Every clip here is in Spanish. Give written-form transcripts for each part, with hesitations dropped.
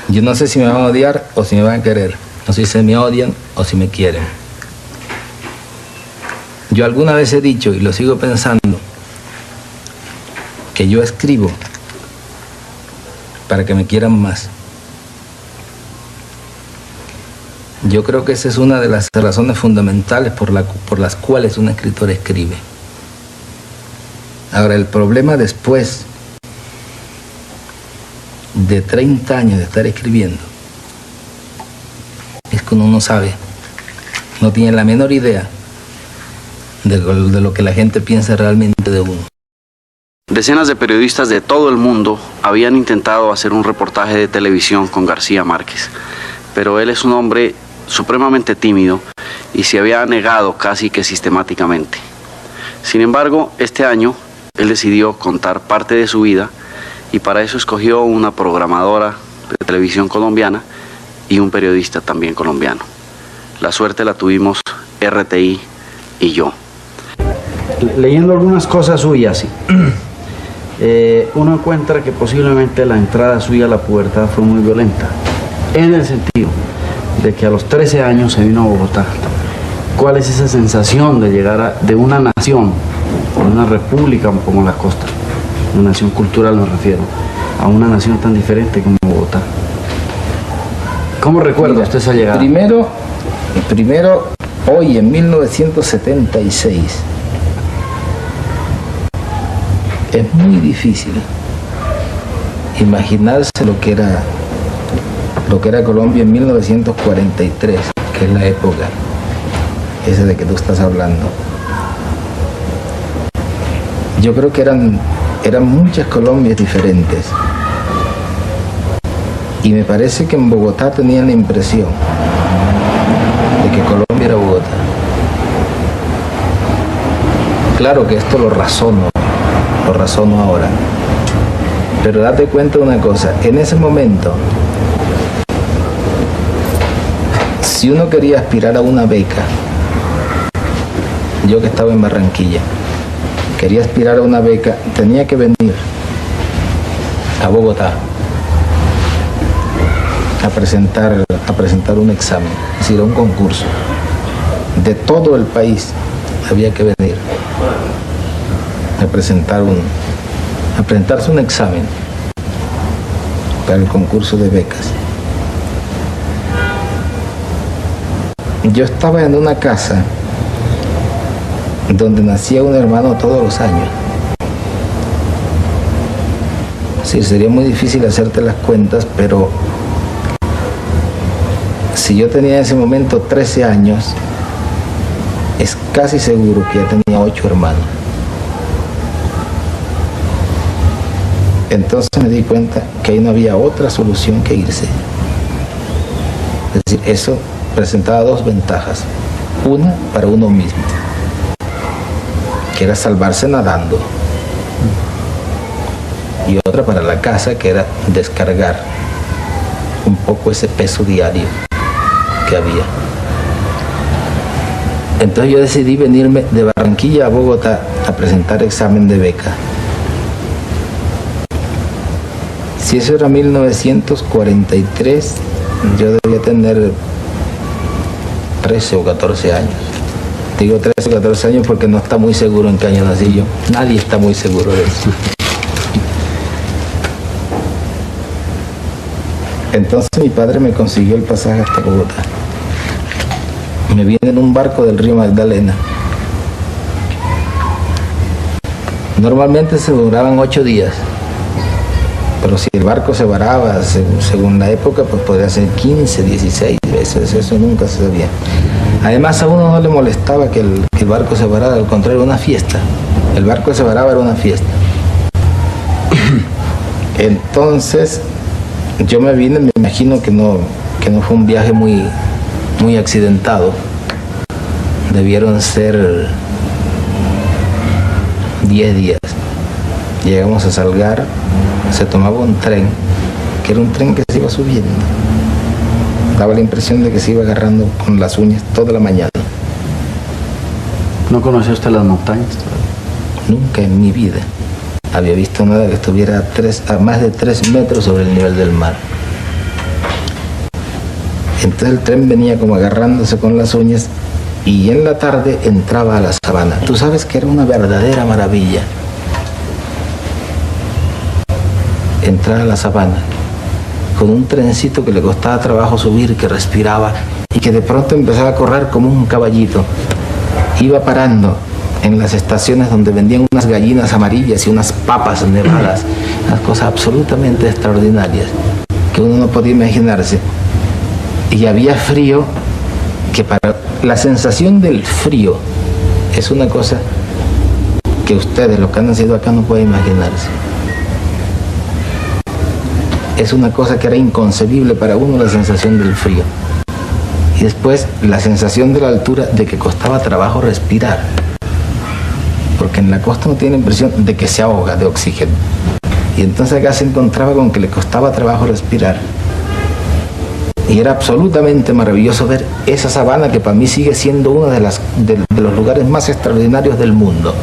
Yo no sé si me van a odiar o si me van a querer. No sé si me odian o si me quieren. Yo alguna vez he dicho, y lo sigo pensando, que yo escribo para que me quieran más. Yo creo que esa es una de las razones fundamentales por las cuales un escritor escribe. Ahora, el problema después de 30 años de estar escribiendo es que uno no sabe, no tiene la menor idea de lo que la gente piensa realmente de uno. Decenas de periodistas de todo el mundo habían intentado hacer un reportaje de televisión con García Márquez, pero él es un hombre supremamente tímido y se había negado casi que sistemáticamente. Sin embargo, este año él decidió contar parte de su vida y para eso escogió una programadora de televisión colombiana y un periodista también colombiano. La suerte la tuvimos RTI y yo. Leyendo algunas cosas suyas, uno encuentra que posiblemente la entrada suya a la pubertad fue muy violenta, en el sentido de que a los 13 años se vino a Bogotá. ¿Cuál es esa sensación de llegar de una nación, de una república como la costa, una nación cultural me refiero, a una nación tan diferente como Bogotá? ¿Cómo recuerda usted esa llegada? Primero, hoy en 1976, es muy difícil imaginarse lo que era Colombia en 1943, que es la época esa de que tú estás hablando. Yo creo que eran muchas Colombias diferentes. Y me parece que en Bogotá tenían la impresión de que Colombia era Bogotá. Claro que esto lo razono ahora. Pero date cuenta de una cosa, en ese momento, si uno quería aspirar a una beca, yo que estaba en Barranquilla, quería aspirar a una beca, tenía que venir a Bogotá a presentar un examen, es decir, a un concurso. De todo el país había que venir a presentarse un examen para el concurso de becas. Yo estaba en una casa donde nacía un hermano todos los años. Sí, sería muy difícil hacerte las cuentas, pero si yo tenía en ese momento 13 años, es casi seguro que ya tenía 8 hermanos. Entonces me di cuenta que ahí no había otra solución que irse. Es decir, eso presentaba dos ventajas. Una para uno mismo, que era salvarse nadando, y otra para la casa, que era descargar un poco ese peso diario que había. Entonces yo decidí venirme de Barranquilla a Bogotá a presentar examen de beca. Si eso era 1943, yo debía tener 13 o 14 años. Digo 13 o 14 años porque no está muy seguro en qué año nací yo. Nadie está muy seguro de eso. Entonces mi padre me consiguió el pasaje hasta Bogotá. Me vine en un barco del río Magdalena. Normalmente se duraban 8 días. Pero si el barco se varaba, según la época, pues podría ser 15, 16 veces, eso nunca se sabía. Además a uno no le molestaba que el barco se varara, al contrario, era una fiesta. El barco se varaba, era una fiesta. Entonces, yo me vine, me imagino que no fue un viaje muy accidentado. Debieron ser 10 días. Llegamos a Salgar, se tomaba un tren, que era un tren que se iba subiendo. Daba la impresión de que se iba agarrando con las uñas toda la mañana. ¿No conoció usted las montañas? Nunca en mi vida había visto nada que estuviera a más de 3 metros sobre el nivel del mar. Entonces el tren venía como agarrándose con las uñas y en la tarde entraba a la sabana. Tú sabes que era una verdadera maravilla entrar a la sabana con un trencito que le costaba trabajo subir, que respiraba y que de pronto empezaba a correr como un caballito. Iba parando en las estaciones donde vendían unas gallinas amarillas y unas papas nevadas, unas cosas absolutamente extraordinarias que uno no podía imaginarse. Y había frío, que para la sensación del frío es una cosa que ustedes, los que han nacido acá, no pueden imaginarse. Es una cosa que era inconcebible para uno, la sensación del frío. Y después la sensación de la altura, de que costaba trabajo respirar. Porque en la costa no tiene impresión de que se ahoga de oxígeno. Y entonces acá se encontraba con que le costaba trabajo respirar. Y era absolutamente maravilloso ver esa sabana, que para mí sigue siendo uno de los lugares más extraordinarios del mundo.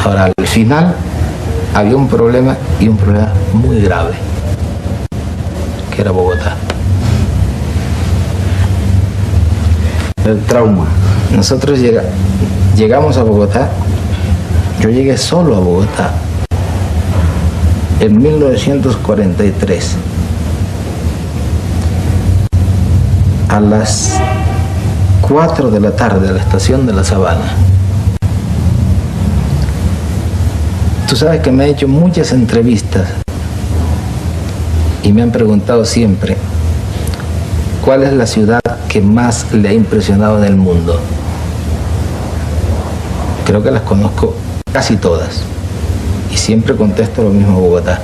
Ahora, al final había un problema, y un problema muy grave, que era Bogotá. El trauma. Nosotros llegamos a Bogotá. Yo llegué solo a Bogotá en 1943 a las 4 de la tarde a la estación de La Sabana. Tú sabes que me he hecho muchas entrevistas y me han preguntado siempre cuál es la ciudad que más le ha impresionado en el mundo. Creo que las conozco casi todas y siempre contesto lo mismo: Bogotá.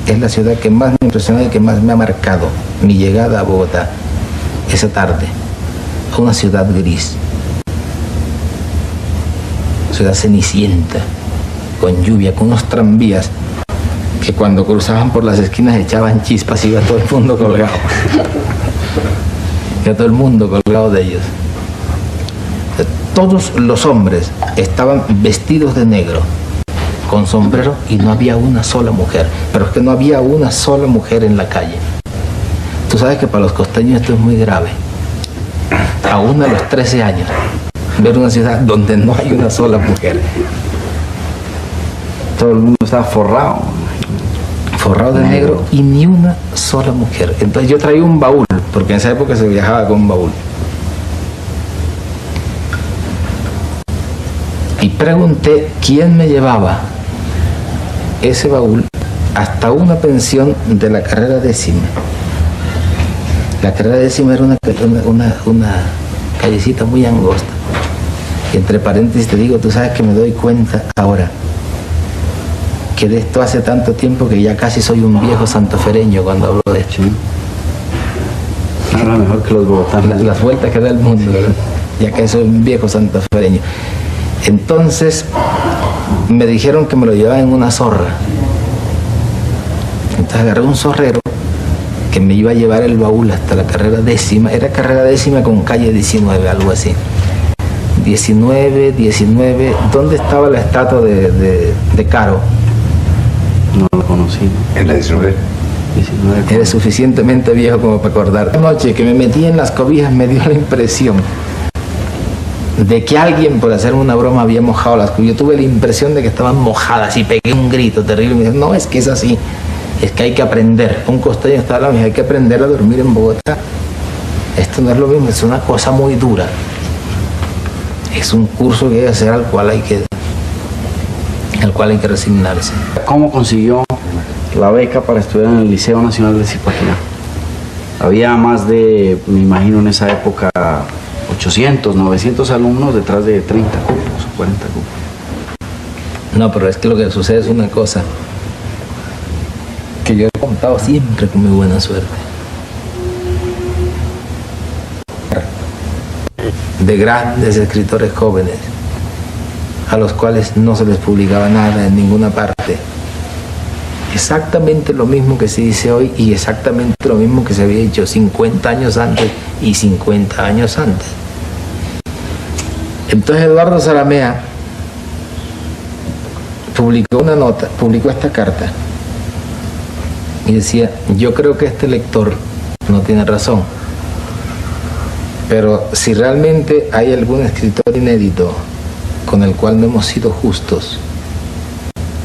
Es la ciudad que más me ha impresionado y que más me ha marcado mi llegada a Bogotá esa tarde, a una ciudad gris, ciudad cenicienta, con lluvia, con unos tranvías que cuando cruzaban por las esquinas echaban chispas y iba todo el mundo colgado. Iba todo el mundo colgado de ellos. Todos los hombres estaban vestidos de negro, con sombrero, y no había una sola mujer. Pero es que no había una sola mujer en la calle. Tú sabes que para los costeños esto es muy grave. Aún a los 13 años, ver una ciudad donde no hay una sola mujer. Todo el mundo estaba forrado. Forrado de negro y ni una sola mujer. Entonces yo traía un baúl, porque en esa época se viajaba con un baúl. Y pregunté quién me llevaba ese baúl hasta una pensión de la carrera 10ª. La carrera 10ª era una callecita muy angosta. Y entre paréntesis te digo, tú sabes que me doy cuenta ahora que de esto hace tanto tiempo que ya casi soy un viejo santafereño cuando hablo de esto. Ahora mejor que los bogotanos. Las vueltas que da el mundo, ¿verdad? Ya que soy un viejo santafereño. Entonces me dijeron que me lo llevaba en una zorra. Entonces agarré un zorrero que me iba a llevar el baúl hasta la carrera 10ª. Era carrera 10ª con calle 19, algo así. 19. ¿Dónde estaba la estatua de Caro? No lo conocí. En la 19. Eres suficientemente viejo como para acordar. La noche que me metí en las cobijas me dio la impresión de que alguien, por hacerme una broma, había mojado las cobijas. Yo tuve la impresión de que estaban mojadas y pegué un grito terrible. Y me dijo, no, es que es así, es que hay que aprender. Un costeño estaba hablando, me dijo, hay que aprender a dormir en Bogotá. Esto no es lo mismo, es una cosa muy dura. Es un curso que hay que hacer al cual hay que resignarse. ¿Cómo consiguió la beca para estudiar en el Liceo Nacional de Zipaquirá? Había más de, me imagino en esa época, 800, 900 alumnos detrás de 30 cupos o 40 cupos. No, pero es que lo que sucede es una cosa que yo he contado siempre con muy buena suerte. De grandes escritores jóvenes a los cuales no se les publicaba nada en ninguna parte. Exactamente lo mismo que se dice hoy y exactamente lo mismo que se había dicho 50 años antes y 50 años antes. Entonces Eduardo Zaramea publicó esta carta y decía, yo creo que este lector no tiene razón, pero si realmente hay algún escritor inédito con el cual no hemos sido justos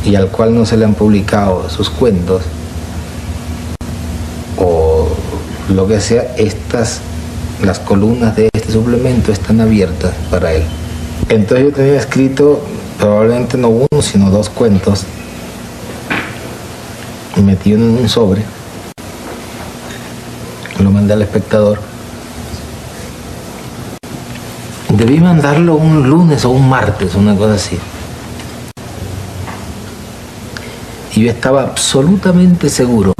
y al cual no se le han publicado sus cuentos o lo que sea, las columnas de este suplemento están abiertas para él. Entonces yo tenía escrito probablemente no uno sino 2 cuentos metido en un sobre, lo mandé al Espectador. Debí mandarlo un lunes o un martes, una cosa así. Y yo estaba absolutamente seguro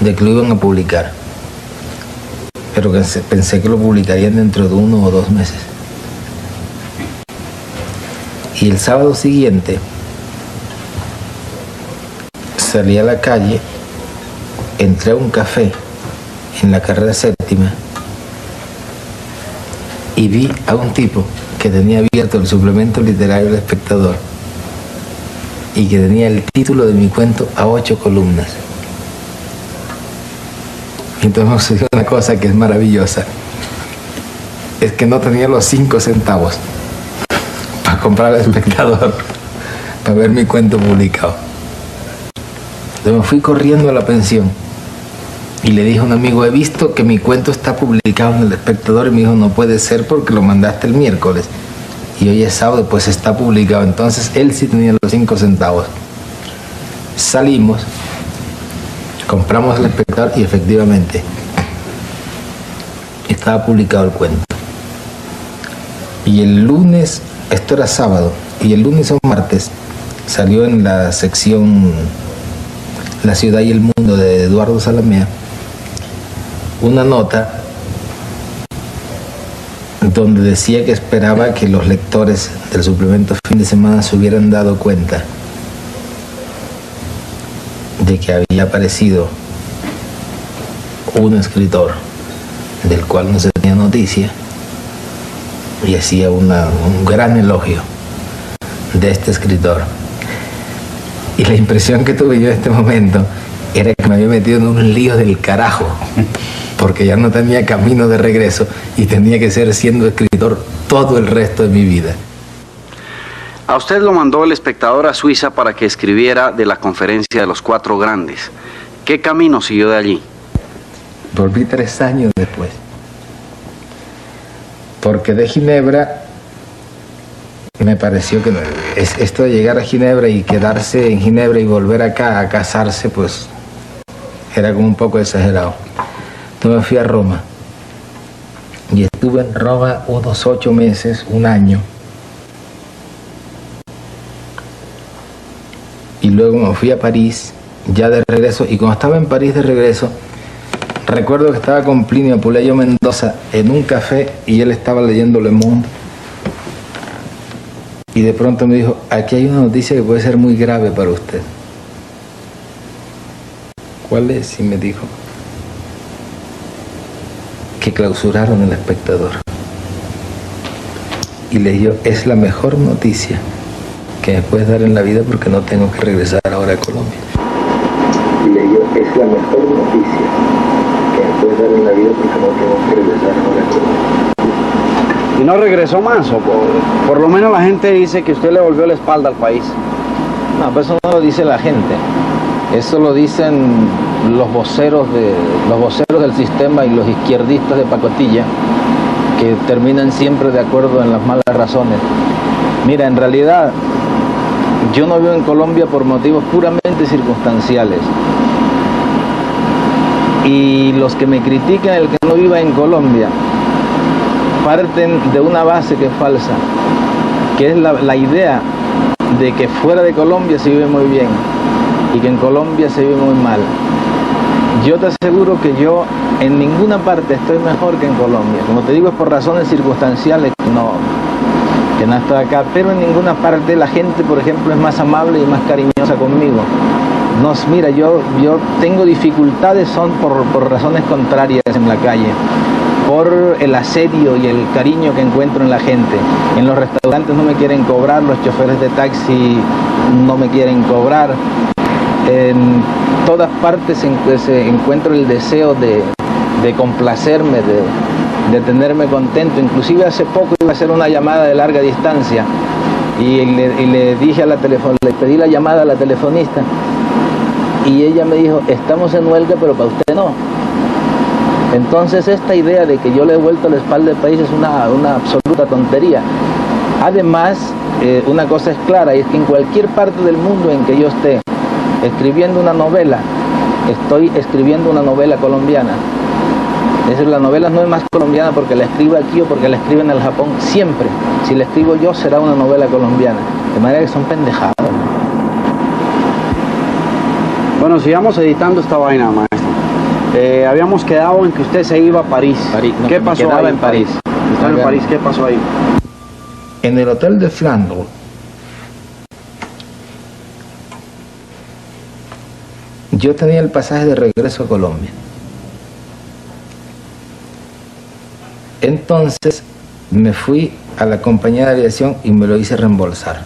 de que lo iban a publicar, pero pensé que lo publicarían dentro de 1 o 2 meses. Y el sábado siguiente salí a la calle, entré a un café en la carrera 7ª y vi a un tipo que tenía abierto el suplemento literario del Espectador y que tenía el título de mi cuento a 8 columnas. Entonces me sucedió una cosa que es maravillosa, es que no tenía los 5 centavos para comprar al Espectador para ver mi cuento publicado. Entonces me fui corriendo a la pensión y le dije a un amigo, he visto que mi cuento está publicado en el Espectador, y me dijo, no puede ser porque lo mandaste el miércoles y hoy es sábado, pues está publicado. Entonces él sí tenía los 5 centavos. Salimos, compramos el Espectador y efectivamente estaba publicado el cuento. Y el lunes, esto era sábado, y el lunes o martes salió en la sección La Ciudad y el Mundo de Eduardo Zalamea una nota donde decía que esperaba que los lectores del suplemento Fin de Semana se hubieran dado cuenta de que había aparecido un escritor del cual no se tenía noticia, y hacía un gran elogio de este escritor. Y la impresión que tuve yo en este momento era que me había metido en un lío del carajo, porque ya no tenía camino de regreso y tenía que ser siendo escritor todo el resto de mi vida. A usted lo mandó el Espectador a Suiza para que escribiera de la conferencia de los 4 grandes. ¿Qué camino siguió de allí? Volví 3 años después, porque de Ginebra me pareció que esto de llegar a Ginebra y quedarse en Ginebra y volver acá a casarse, pues era como un poco exagerado. Entonces me fui a Roma y estuve en Roma unos 8 meses, 1 año, y luego me fui a París ya de regreso. Y cuando estaba en París de regreso, recuerdo que estaba con Plinio Puleyo Mendoza en un café y él estaba leyendo Le Monde, y de pronto me dijo, aquí hay una noticia que puede ser muy grave para usted. ¿Cuál es? Y me dijo que clausuraron el Espectador. Y leyó, es la mejor noticia que me puedes dar en la vida porque no tengo que regresar ahora a Colombia. Y leyó, es la mejor noticia que me puedes dar en la vida porque no tengo que regresar ahora a Colombia. ¿Y no regresó más? O por lo menos la gente dice que usted le volvió la espalda al país. No, pero eso no lo dice la gente. Eso lo dicen los voceros del sistema y los izquierdistas de pacotilla, que terminan siempre de acuerdo en las malas razones. Mira, en realidad yo no vivo en Colombia por motivos puramente circunstanciales. Y los que me critican el que no viva en Colombia parten de una base que es falsa, que es la idea de que fuera de Colombia se vive muy bien y que en Colombia se vive muy mal. Yo te aseguro que yo en ninguna parte estoy mejor que en Colombia. Como te digo, es por razones circunstanciales que no estoy acá, pero en ninguna parte la gente, por ejemplo, es más amable y más cariñosa conmigo. No, mira, yo tengo dificultades, son por razones contrarias en la calle, por el asedio y el cariño que encuentro en la gente. En los restaurantes no me quieren cobrar, los choferes de taxi no me quieren cobrar. todas partes encuentro el deseo de complacerme, de tenerme contento. Inclusive hace poco iba a hacer una llamada de larga distancia y le dije a la le pedí la llamada a la telefonista y ella me dijo, estamos en huelga, pero para usted no. Entonces esta idea de que yo le he vuelto la espalda al país es una absoluta tontería. Además, una cosa es clara, y es que en cualquier parte del mundo en que yo esté escribiendo una novela, estoy escribiendo una novela colombiana. Es decir, la novela no es más colombiana porque la escribo aquí o porque la escriben en el Japón. Siempre, si la escribo yo, será una novela colombiana. De manera que son pendejadas. Bueno, sigamos editando esta vaina, maestro. Habíamos quedado en que usted se iba a París. No, ¿Qué pasó ahí en París? Estaba en París, ¿qué pasó ahí? En el hotel de Flandre, yo tenía el pasaje de regreso a Colombia. Entonces me fui a la compañía de aviación y me lo hice reembolsar.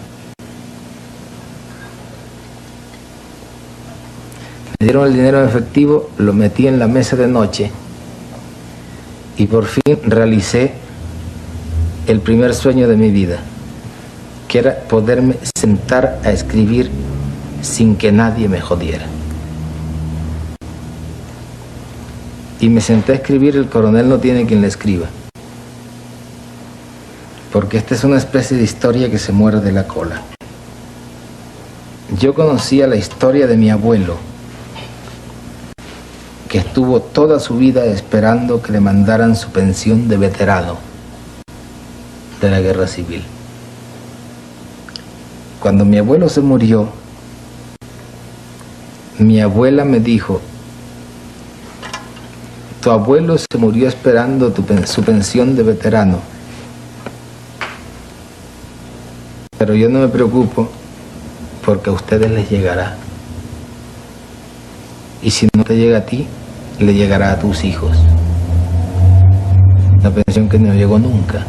Me dieron el dinero en efectivo, lo metí en la mesa de noche y por fin realicé el primer sueño de mi vida, que era poderme sentar a escribir sin que nadie me jodiera. Y me senté a escribir El coronel no tiene quien le escriba, porque esta es una especie de historia que se muerde la cola. Yo conocía la historia de mi abuelo, que estuvo toda su vida esperando que le mandaran su pensión de veterano de la guerra civil. Cuando mi abuelo se murió, mi abuela me dijo, tu abuelo se murió esperando su pensión de veterano, pero yo no me preocupo porque a ustedes les llegará. Y si no te llega a ti, le llegará a tus hijos. La pensión que no llegó nunca.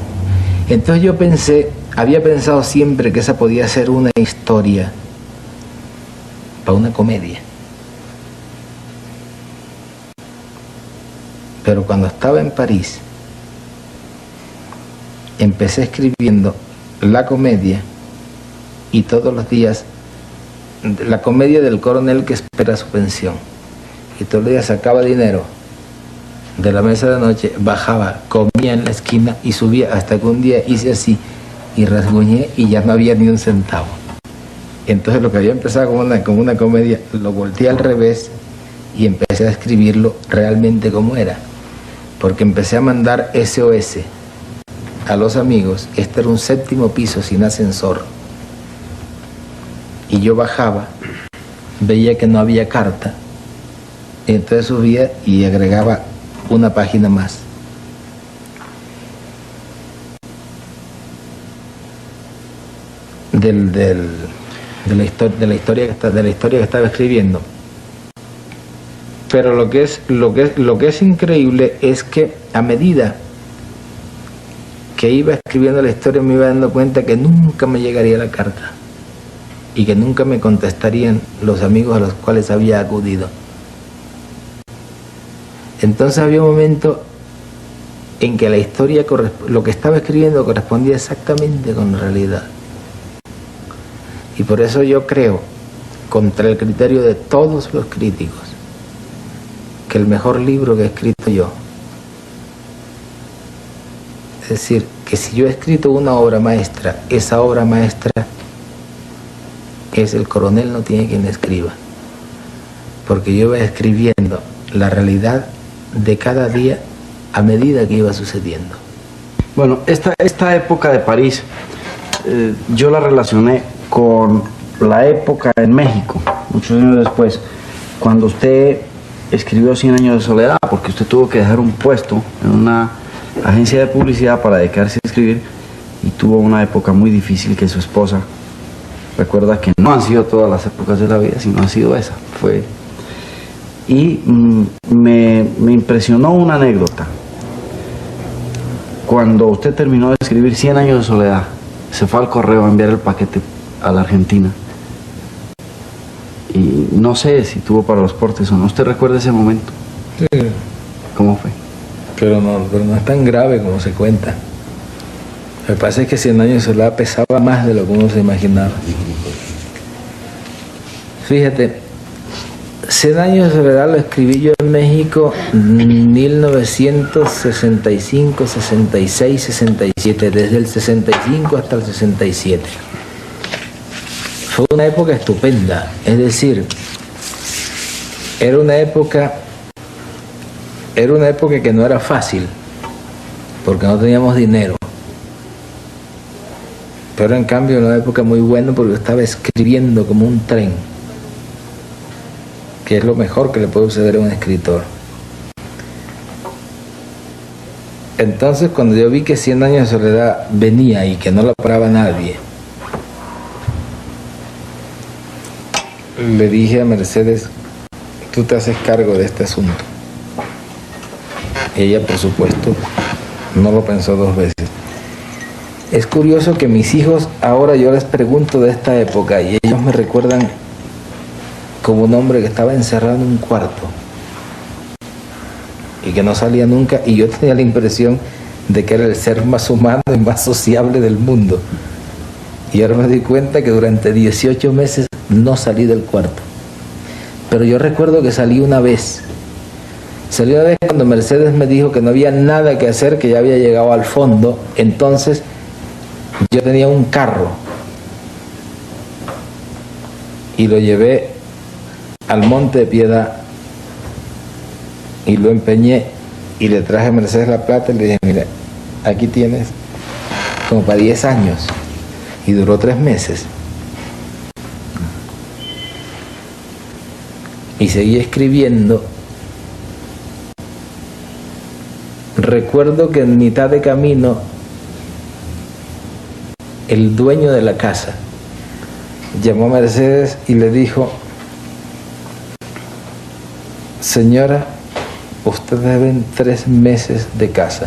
Entonces yo había pensado siempre que esa podía ser una historia para una comedia. Pero cuando estaba en París, empecé escribiendo la comedia y todos los días, la comedia del coronel que espera su pensión. Y todos los días sacaba dinero de la mesa de noche, bajaba, comía en la esquina y subía, hasta que un día hice así y rasguñé y ya no había ni un centavo. Entonces lo que había empezado como una comedia lo volteé al revés y empecé a escribirlo realmente como era, porque empecé a mandar SOS a los amigos. Este era un 7º piso sin ascensor y yo bajaba, veía que no había carta, entonces subía y agregaba una página más. De la historia que estaba escribiendo. Pero lo que es increíble es que a medida que iba escribiendo la historia me iba dando cuenta que nunca me llegaría la carta y que nunca me contestarían los amigos a los cuales había acudido. Entonces había un momento en que la historia, lo que estaba escribiendo correspondía exactamente con la realidad. Y por eso yo creo, contra el criterio de todos los críticos, que el mejor libro que he escrito yo, es decir, que si yo he escrito una obra maestra, esa obra maestra es El coronel no tiene quien la escriba, porque yo iba escribiendo la realidad de cada día a medida que iba sucediendo. Bueno, esta época de París, yo la relacioné con la época en México, muchos años después, cuando usted escribió 100 años de soledad, porque usted tuvo que dejar un puesto en una agencia de publicidad para dedicarse a escribir, y tuvo una época muy difícil que su esposa recuerda que no han sido todas las épocas de la vida, sino ha sido esa. Y me impresionó una anécdota. Cuando usted terminó de escribir 100 años de soledad, se fue al correo a enviar el paquete a la Argentina y no sé si tuvo para los portes o no. ¿Usted recuerda ese momento? Sí, ¿Cómo fue? pero no es tan grave como se cuenta. Lo que pasa es que 100 años de soledad pesaba más de lo que uno se imaginaba. Fíjate, 100 años de soledad lo escribí yo en México en 1965, 66, 67, desde el 65 hasta el 67. Fue una época estupenda, es decir, era una época que no era fácil, porque no teníamos dinero. Pero en cambio era una época muy buena porque yo estaba escribiendo como un tren, que es lo mejor que le puede suceder a un escritor. Entonces, cuando yo vi que 100 años de soledad venía y que no la paraba nadie, le dije a Mercedes, tú te haces cargo de este asunto. Y ella, por supuesto, no lo pensó dos veces. Es curioso que mis hijos, ahora yo les pregunto de esta época y ellos me recuerdan como un hombre que estaba encerrado en un cuarto y que no salía nunca, y yo tenía la impresión de que era el ser más humano y más sociable del mundo. Y ahora me di cuenta que durante 18 meses no salí del cuarto. Pero yo recuerdo que salí una vez. Salí una vez cuando Mercedes me dijo que no había nada que hacer, que ya había llegado al fondo. Entonces yo tenía un carro y lo llevé al Monte de Piedad y lo empeñé y le traje a Mercedes la plata y le dije, mira, aquí tienes como para 10 años. Y duró 3 meses. Y seguí escribiendo. Recuerdo que en mitad de camino el dueño de la casa llamó a Mercedes y le dijo, señora, usted deben 3 meses de casa.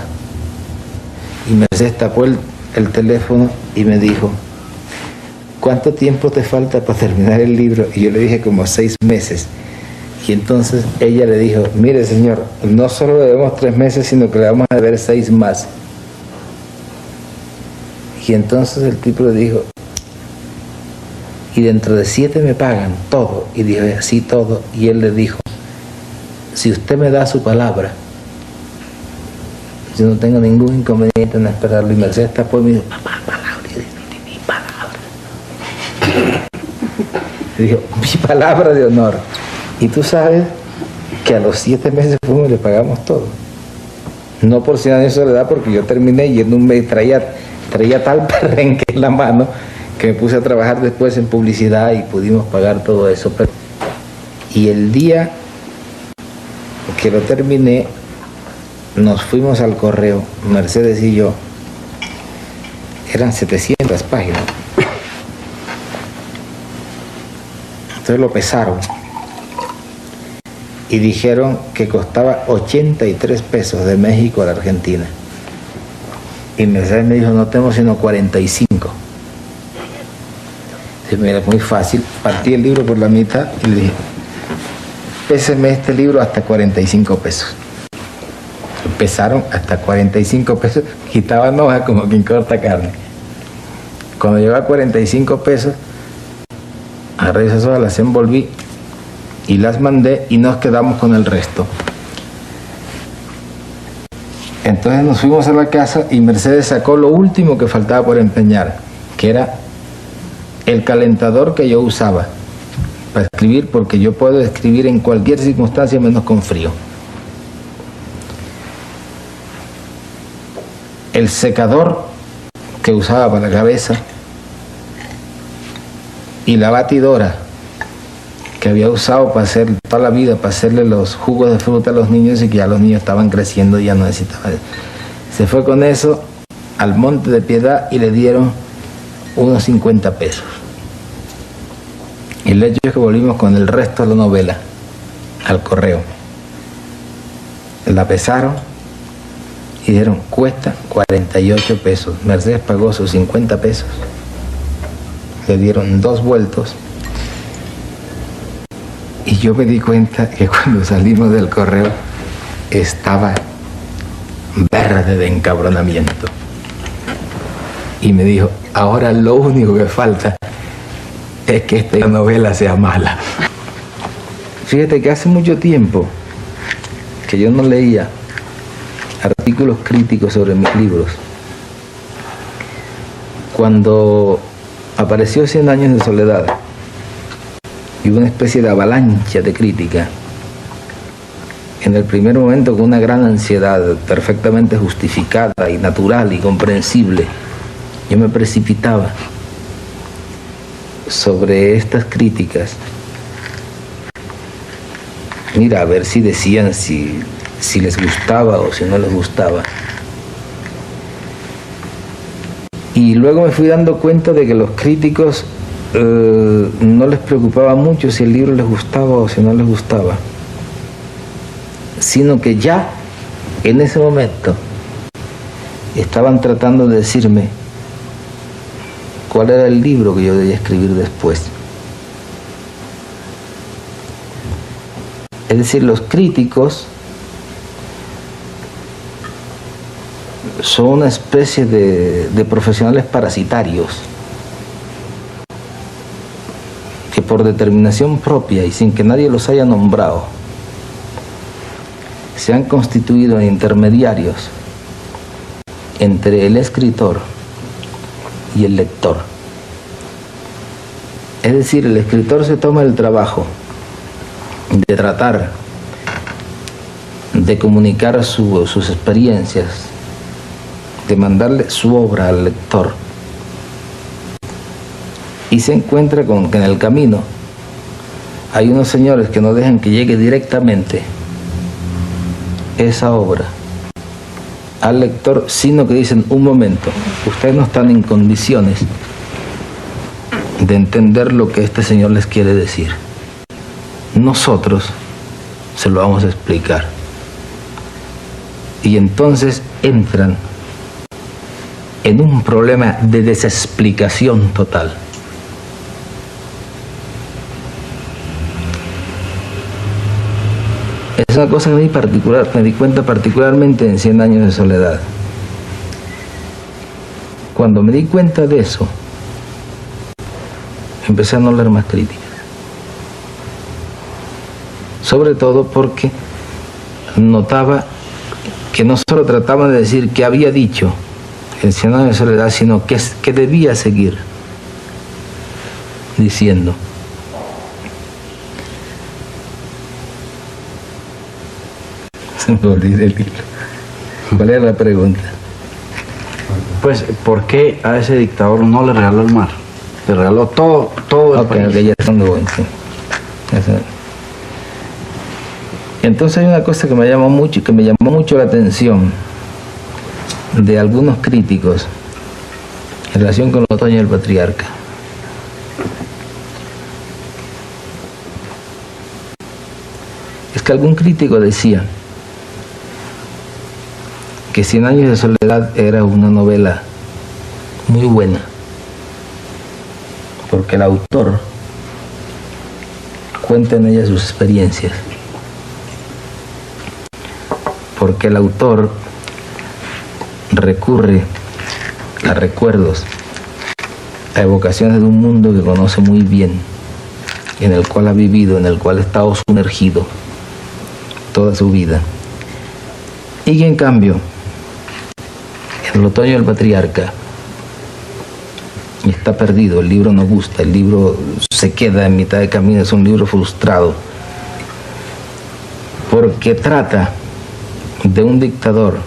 Y Mercedes tapó el teléfono y me dijo, ¿cuánto tiempo te falta para terminar el libro? Y yo le dije como 6 meses. Y entonces ella le dijo, mire señor, no solo le debemos 3 meses, sino que le vamos a deber 6 más. Y entonces el tipo le dijo, y dentro de 7 me pagan todo. Y dijo, sí, todo. Y él le dijo, si usted me da su palabra, yo no tengo ningún inconveniente en esperarlo. Y Mercedes tapó y me dijo, papá, palabra. Y yo dije, mi palabra. Y dijo, mi palabra de honor. Y tú sabes que a los 7 meses fuimos y le pagamos todo. No por 100 años de soledad, porque yo terminé y en un mes traía tal perrenque en la mano que me puse a trabajar después en publicidad y pudimos pagar todo eso. Y el día que lo terminé, nos fuimos al correo, Mercedes y yo. Eran 700 páginas. Entonces lo pesaron y dijeron que costaba 83 pesos de México a la Argentina. Y Mercedes me dijo, no tengo sino 45. Dice, mira, muy fácil. Partí el libro por la mitad y le dije, péseme este libro hasta 45 pesos. Pesaron hasta 45 pesos, quitaban hojas como quien corta carne. Cuando llegó a 45 pesos, agarré esas hojas, las envolví y las mandé y nos quedamos con el resto. Entonces nos fuimos a la casa y Mercedes sacó lo último que faltaba por empeñar, que era el calentador que yo usaba para escribir, porque yo puedo escribir en cualquier circunstancia menos con frío. El secador que usaba para la cabeza y la batidora que había usado para hacer toda la vida, para hacerle los jugos de fruta a los niños, y que ya los niños estaban creciendo y ya no necesitaban. Se fue con eso al Monte de Piedad y le dieron unos 50 pesos. Y el hecho es que volvimos con el resto de la novela al correo. La pesaron y dijeron, cuesta 48 pesos. Mercedes pagó sus 50 pesos. Le dieron 2 vueltos Y yo me di cuenta que cuando salimos del correo estaba verde de encabronamiento. Y me dijo, ahora lo único que falta es que esta novela sea mala. Fíjate que hace mucho tiempo que yo no leía artículos críticos sobre mis libros. Cuando apareció 100 años de soledad y una especie de avalancha de crítica, en el primer momento con una gran ansiedad perfectamente justificada y natural y comprensible, yo me precipitaba sobre estas críticas. Mira, a ver si decían si les gustaba o si no les gustaba. Y luego me fui dando cuenta de que los críticos no les preocupaba mucho si el libro les gustaba o si no les gustaba, sino que ya en ese momento estaban tratando de decirme cuál era el libro que yo debía escribir después. Es decir, los críticos son una especie de profesionales parasitarios que por determinación propia y sin que nadie los haya nombrado se han constituido en intermediarios entre el escritor y el lector. Es decir, el escritor se toma el trabajo de tratar de comunicar sus experiencias, de mandarle su obra al lector, y se encuentra con que en el camino hay unos señores que no dejan que llegue directamente esa obra al lector, sino que dicen, un momento, ustedes no están en condiciones de entender lo que este señor les quiere decir. Nosotros se lo vamos a explicar. Y entonces entran en un problema de desexplicación total. Es una cosa que me di cuenta particularmente en 100 años de soledad. Cuando me di cuenta de eso, empecé a no leer más críticas. Sobre todo porque notaba que no solo trataban de decir qué había dicho en 100 años de soledad, sino que debía seguir diciendo. Se me olvidó el libro. ¿Cuál era la pregunta? Pues, ¿por qué a ese dictador no le regaló el mar? Le regaló todo el país. Ya está dando vuelta. Entonces hay una cosa que me llamó mucho la atención de algunos críticos en relación con el otoño del patriarca. Es que algún crítico decía que 100 años de soledad era una novela muy buena, porque el autor cuenta en ella sus experiencias, porque el autor recurre a recuerdos, a evocaciones de un mundo que conoce muy bien, en el cual ha vivido, en el cual ha estado sumergido toda su vida, y que en cambio en el otoño del patriarca está perdido, el libro no gusta, el libro se queda en mitad de camino, es un libro frustrado, porque trata de un dictador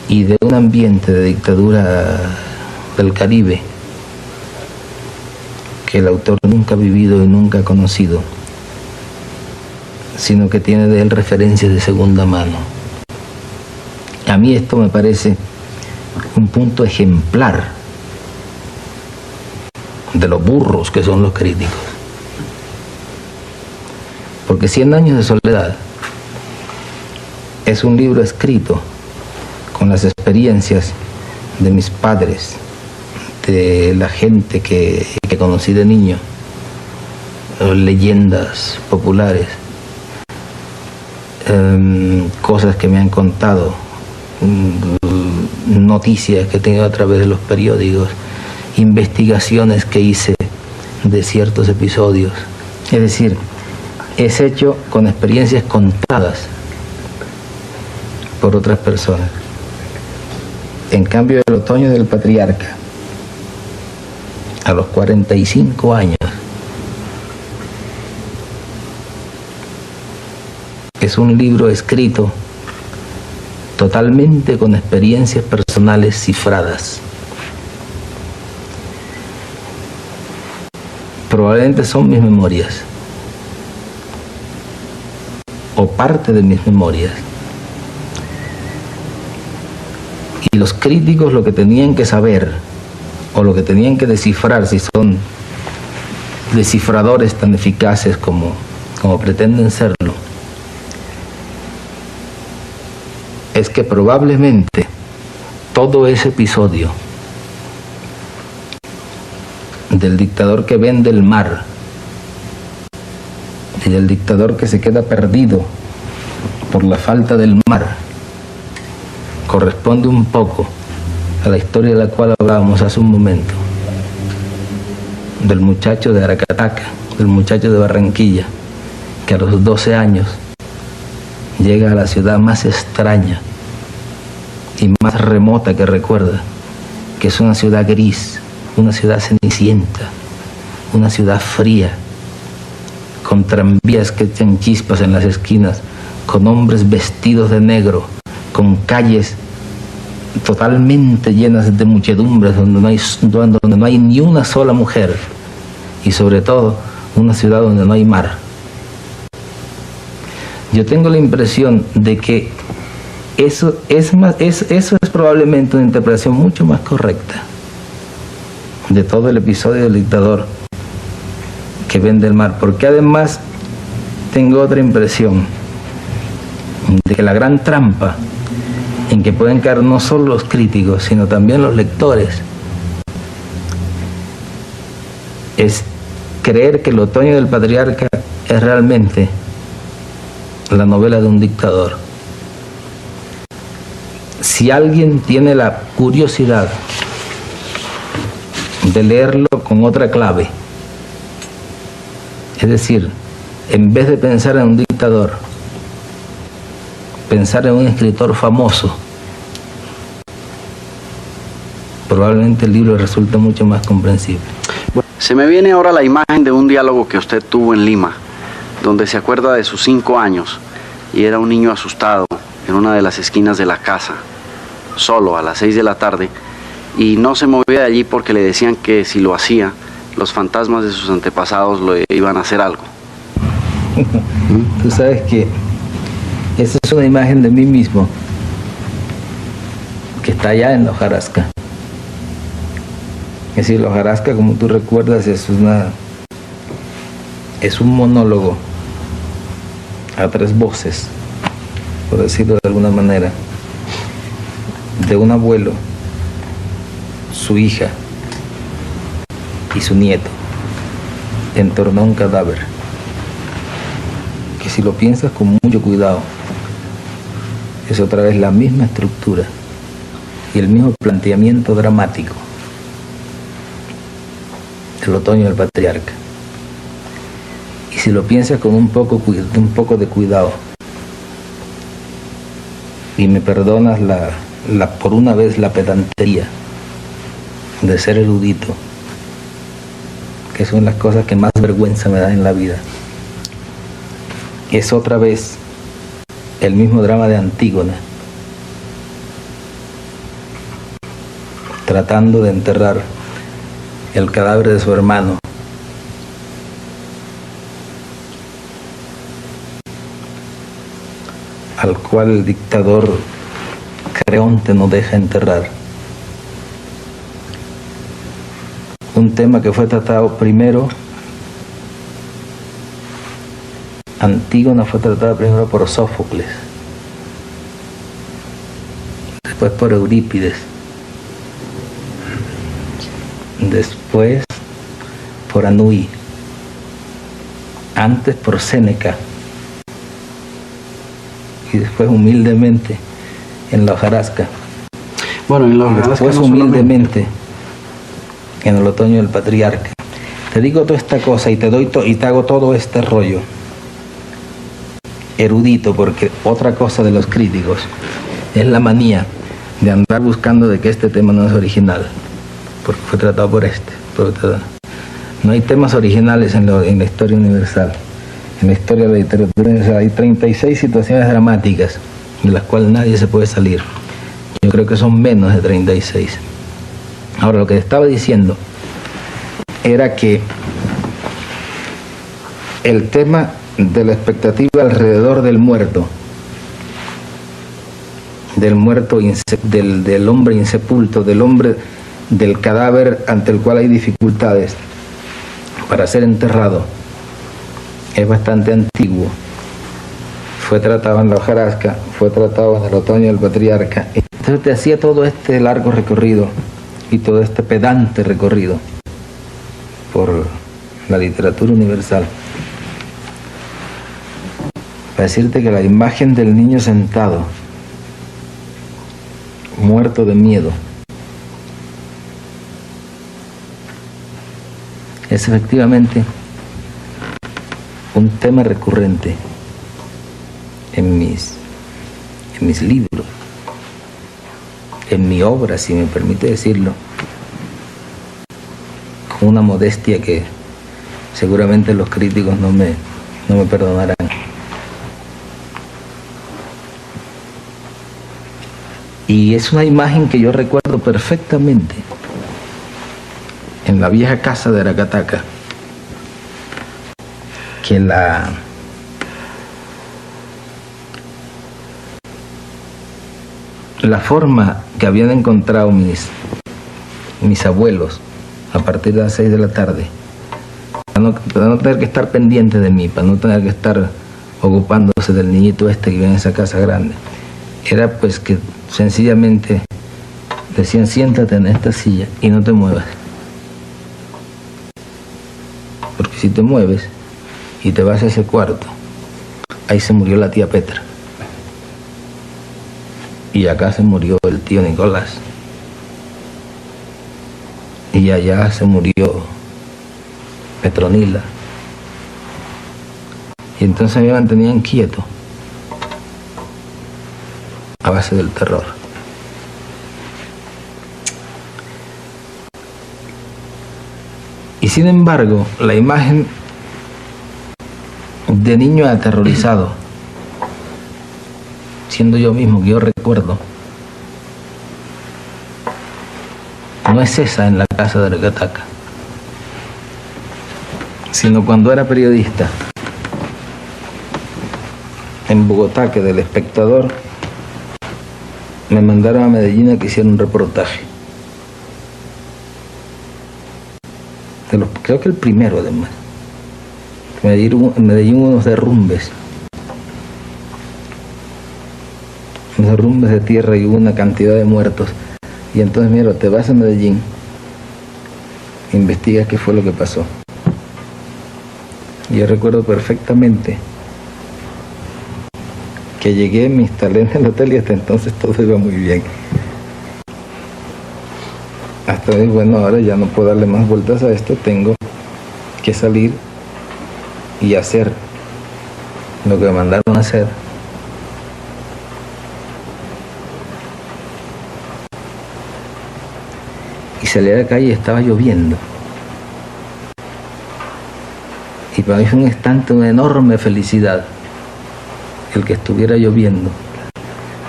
y de un ambiente de dictadura del Caribe que el autor nunca ha vivido y nunca ha conocido, sino que tiene de él referencias de segunda mano. A mí esto me parece un punto ejemplar de los burros que son los críticos. Porque 100 años de soledad es un libro escrito con las experiencias de mis padres, de la gente que conocí de niño, leyendas populares, cosas que me han contado, noticias que he tenido a través de los periódicos, investigaciones que hice de ciertos episodios. Es decir, es hecho con experiencias contadas por otras personas. En cambio, El otoño del patriarca, a los 45 años, es un libro escrito totalmente con experiencias personales cifradas. Probablemente son mis memorias, o parte de mis memorias. Y los críticos lo que tenían que saber, o lo que tenían que descifrar, si son descifradores tan eficaces como pretenden serlo, es que probablemente todo ese episodio del dictador que vende el mar y del dictador que se queda perdido por la falta del mar corresponde un poco a la historia de la cual hablábamos hace un momento, del muchacho de Aracataca, del muchacho de Barranquilla, que a los 12 años llega a la ciudad más extraña y más remota que recuerda, que es una ciudad gris, una ciudad cenicienta, una ciudad fría, con tranvías que echan chispas en las esquinas, con hombres vestidos de negro, con calles totalmente llenas de muchedumbres, donde no hay ni una sola mujer, y sobre todo una ciudad donde no hay mar. Yo tengo la impresión de que eso es probablemente una interpretación mucho más correcta de todo el episodio del dictador que vende el mar, porque además tengo otra impresión de que la gran trampa en que pueden caer no solo los críticos, sino también los lectores, es creer que El otoño del patriarca es realmente la novela de un dictador. Si alguien tiene la curiosidad de leerlo con otra clave, es decir, en vez de pensar en un dictador, pensar en un escritor famoso, probablemente el libro resulta mucho más comprensible. Se me viene ahora la imagen de un diálogo que usted tuvo en Lima, donde se acuerda de sus 5 años y era un niño asustado en una de las esquinas de la casa, solo a las 6 de la tarde, y no se movía de allí porque le decían que si lo hacía, los fantasmas de sus antepasados le iban a hacer algo. Tú sabes que esa es una imagen de mí mismo que está allá en la hojarasca. Es decir, la hojarasca, como tú recuerdas, es un monólogo a 3 voces, por decirlo de alguna manera, de un abuelo, su hija y su nieto en torno a un cadáver, que si lo piensas con mucho cuidado, es otra vez la misma estructura y el mismo planteamiento dramático del otoño del patriarca. Y si lo piensas con un poco de cuidado, y me perdonas por una vez la pedantería de ser erudito, que son las cosas que más vergüenza me dan en la vida, es otra vez el mismo drama de Antígona, tratando de enterrar el cadáver de su hermano, al cual el dictador Creonte no deja enterrar. Un tema que fue tratado primero, Antígona fue tratada primero por Sófocles, después por Eurípides, después por Anui, antes por Séneca y después humildemente en la hojarasca. Bueno, en la hojarasca Después no humildemente en el otoño del patriarca. Te digo toda esta cosa y te hago todo este rollo erudito, porque otra cosa de los críticos es la manía de andar buscando de que este tema no es original, porque fue tratado por este. No hay temas originales en la historia universal. En la historia de la literatura universal hay 36 situaciones dramáticas de las cuales nadie se puede salir. Yo creo que son menos de 36. Ahora, lo que estaba diciendo era que el tema de la expectativa alrededor del muerto, del hombre insepulto, del cadáver ante el cual hay dificultades para ser enterrado, es bastante antiguo. Fue tratado en la hojarasca, fue tratado en el otoño del patriarca. Entonces te hacía todo este largo recorrido y todo este pedante recorrido por la literatura universal, para decirte que la imagen del niño sentado, muerto de miedo, es efectivamente un tema recurrente en mis libros, en mi obra, si me permite decirlo, con una modestia que seguramente los críticos no me perdonarán. Y es una imagen que yo recuerdo perfectamente en la vieja casa de Aracataca, que la forma que habían encontrado mis abuelos a partir de las 6 de la tarde, para no tener que estar pendiente de mí, para no tener que estar ocupándose del niñito este que vive en esa casa grande, era pues que sencillamente decían: siéntate en esta silla y no te muevas, porque si te mueves y te vas a ese cuarto, ahí se murió la tía Petra y acá se murió el tío Nicolás y allá se murió Petronila, y entonces me mantenían quieto a base del terror. Y sin embargo, la imagen de niño aterrorizado, siendo yo mismo, que yo recuerdo, no es esa en la casa de Aracataca, sino cuando era periodista en Bogotá, que del Espectador me mandaron a Medellín a que hiciera un reportaje. Creo que el primero, además. En Medellín unos derrumbes de tierra, y hubo una cantidad de muertos. Y entonces, mira, te vas a Medellín, investigas qué fue lo que pasó. Y yo recuerdo perfectamente que llegué, me instalé en el hotel y hasta entonces todo iba muy bien. Hasta ahí, bueno, ahora ya no puedo darle más vueltas a esto, tengo que salir y hacer lo que me mandaron a hacer. Y salí a la calle y estaba lloviendo. Y para mí fue un instante, una enorme felicidad el que estuviera lloviendo,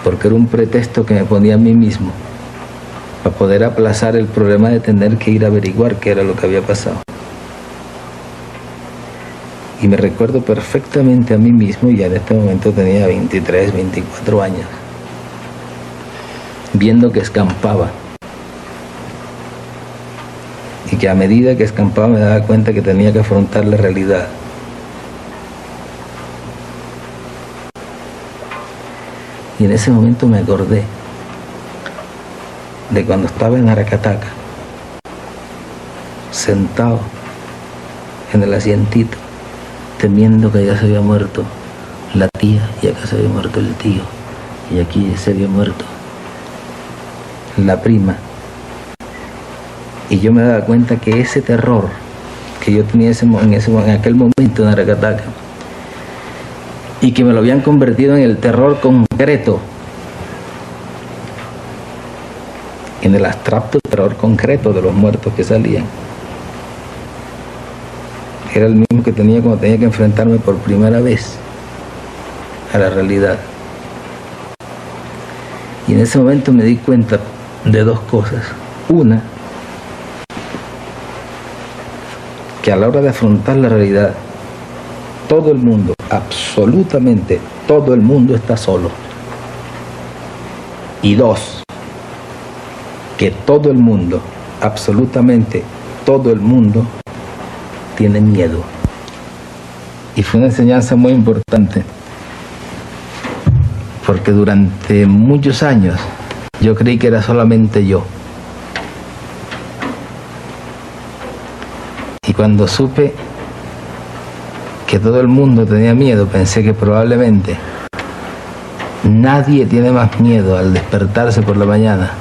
porque era un pretexto que me ponía a mí mismo para poder aplazar el problema de tener que ir a averiguar qué era lo que había pasado. Y me recuerdo perfectamente a mí mismo, y en este momento tenía 23, 24 años, viendo que escampaba, y que a medida que escampaba me daba cuenta que tenía que afrontar la realidad. Y en ese momento me acordé de cuando estaba en Aracataca, sentado en el asientito temiendo que allá se había muerto la tía y acá se había muerto el tío y aquí se había muerto la prima. Y yo me daba cuenta que ese terror que yo tenía en aquel momento en Aracataca y que me lo habían convertido en el terror concreto, en el abstracto terror concreto de los muertos que salían, era el mismo que tenía cuando tenía que enfrentarme por primera vez a la realidad. Y en ese momento me di cuenta de dos cosas. Una, que a la hora de afrontar la realidad, todo el mundo, absolutamente todo el mundo está solo. Y dos, que todo el mundo, absolutamente todo el mundo, tiene miedo. Y fue una enseñanza muy importante, porque durante muchos años yo creí que era solamente yo. Y cuando supe que todo el mundo tenía miedo, pensé que probablemente nadie tiene más miedo al despertarse por la mañana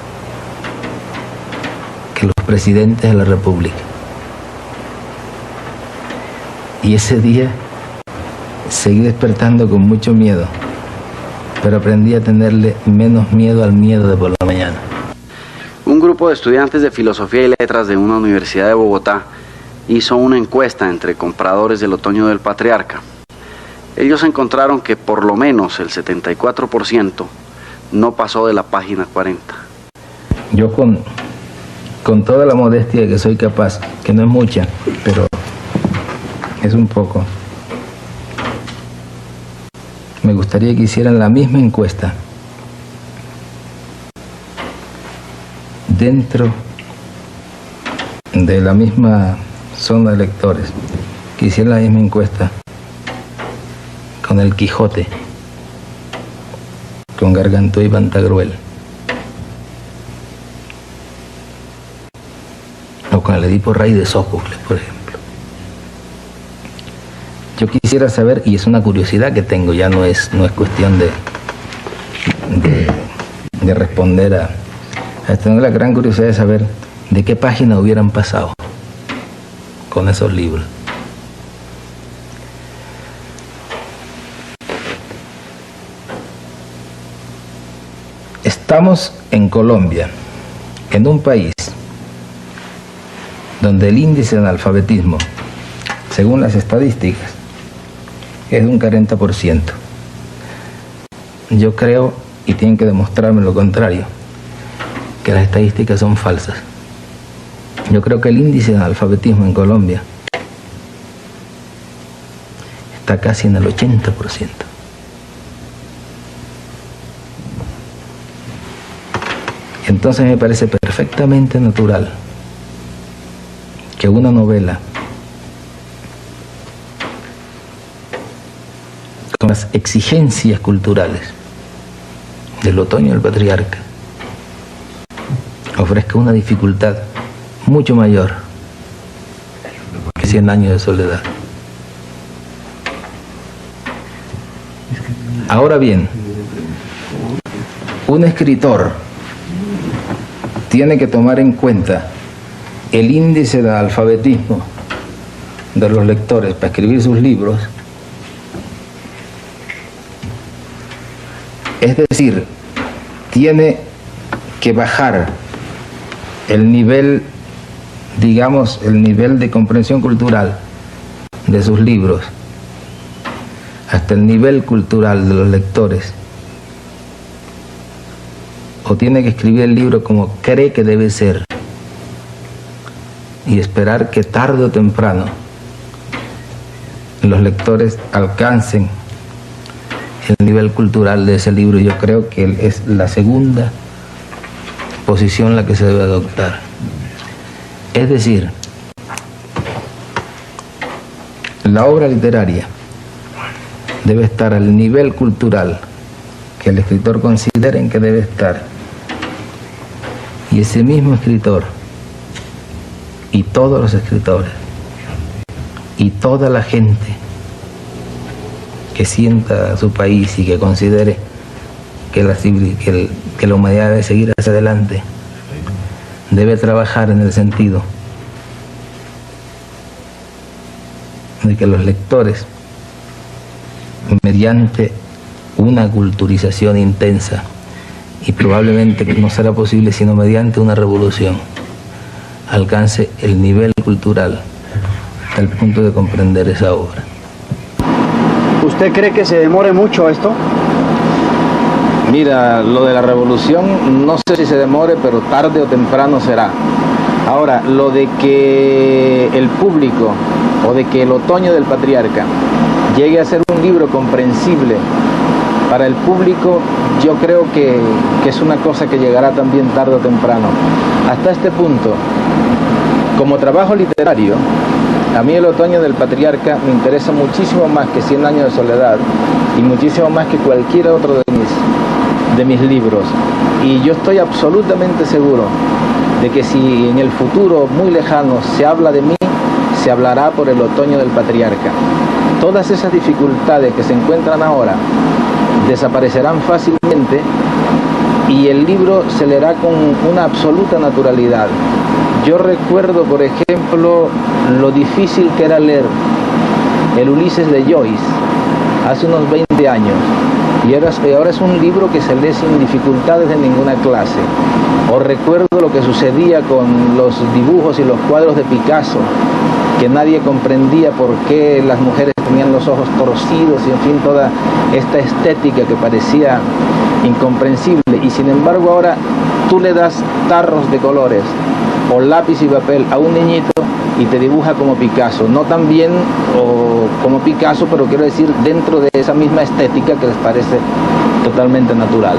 que los presidentes de la República. Y ese día seguí despertando con mucho miedo, pero aprendí a tenerle menos miedo al miedo de por la mañana. Un grupo de estudiantes de Filosofía y Letras de una universidad de Bogotá hizo una encuesta entre compradores del Otoño del Patriarca. Ellos encontraron que por lo menos el 74% no pasó de la página 40. Yo con toda la modestia de que soy capaz, que no es mucha, pero es un poco, me gustaría que hicieran la misma encuesta dentro de la misma zona de lectores, que hicieran la misma encuesta con el Quijote, con Gargantúa y Pantagruel, o con el Edipo Rey de Sófocles, por ejemplo. Yo quisiera saber, y es una curiosidad que tengo, ya no es cuestión de responder a esto, tengo la gran curiosidad de saber de qué página hubieran pasado con esos libros. Estamos en Colombia, en un país donde el índice de analfabetismo, según las estadísticas, es de un 40%. Yo creo, y tienen que demostrarme lo contrario, que las estadísticas son falsas. Yo creo que el índice de analfabetismo en Colombia está casi en el 80%. Entonces me parece perfectamente natural que una novela con las exigencias culturales del Otoño del Patriarca ofrezca una dificultad mucho mayor que 100 años de soledad. Ahora bien, un escritor tiene que tomar en cuenta el índice de alfabetismo de los lectores para escribir sus libros. Es decir, tiene que bajar el nivel, digamos, el nivel de comprensión cultural de sus libros hasta el nivel cultural de los lectores, o tiene que escribir el libro como cree que debe ser y esperar que tarde o temprano los lectores alcancen el nivel cultural de ese libro. Yo creo que es la segunda posición la que se debe adoptar. Es decir, la obra literaria debe estar al nivel cultural que el escritor considere en que debe estar, y ese mismo escritor y todos los escritores y toda la gente que sienta su país y que considere que la humanidad debe seguir hacia adelante, debe trabajar en el sentido de que los lectores, mediante una culturización intensa, y probablemente no será posible sino mediante una revolución, alcance el nivel cultural al punto de comprender esa obra. ¿Usted cree que se demore mucho esto? Mira, lo de la revolución no sé si se demore, pero tarde o temprano será. Ahora, lo de que el público o de que el otoño del patriarca llegue a ser un libro comprensible para el público, yo creo que es una cosa que llegará también tarde o temprano. Hasta este punto, como trabajo literario, a mí el otoño del patriarca me interesa muchísimo más que 100 años de soledad y muchísimo más que cualquier otro de mis libros. Y yo estoy absolutamente seguro de que si en el futuro muy lejano se habla de mí, se hablará por el otoño del patriarca. Todas esas dificultades que se encuentran ahora desaparecerán fácilmente y el libro se leerá con una absoluta naturalidad. Yo recuerdo, por ejemplo, lo difícil que era leer el Ulises de Joyce hace unos 20 años. Y ahora es un libro que se lee sin dificultades de ninguna clase. O recuerdo lo que sucedía con los dibujos y los cuadros de Picasso, que nadie comprendía por qué las mujeres tenían los ojos torcidos y en fin, toda esta estética que parecía incomprensible. Y sin embargo ahora tú le das tarros de colores o lápiz y papel a un niñito y te dibuja como Picasso, no tan bien o como Picasso, pero quiero decir dentro de esa misma estética que les parece totalmente natural.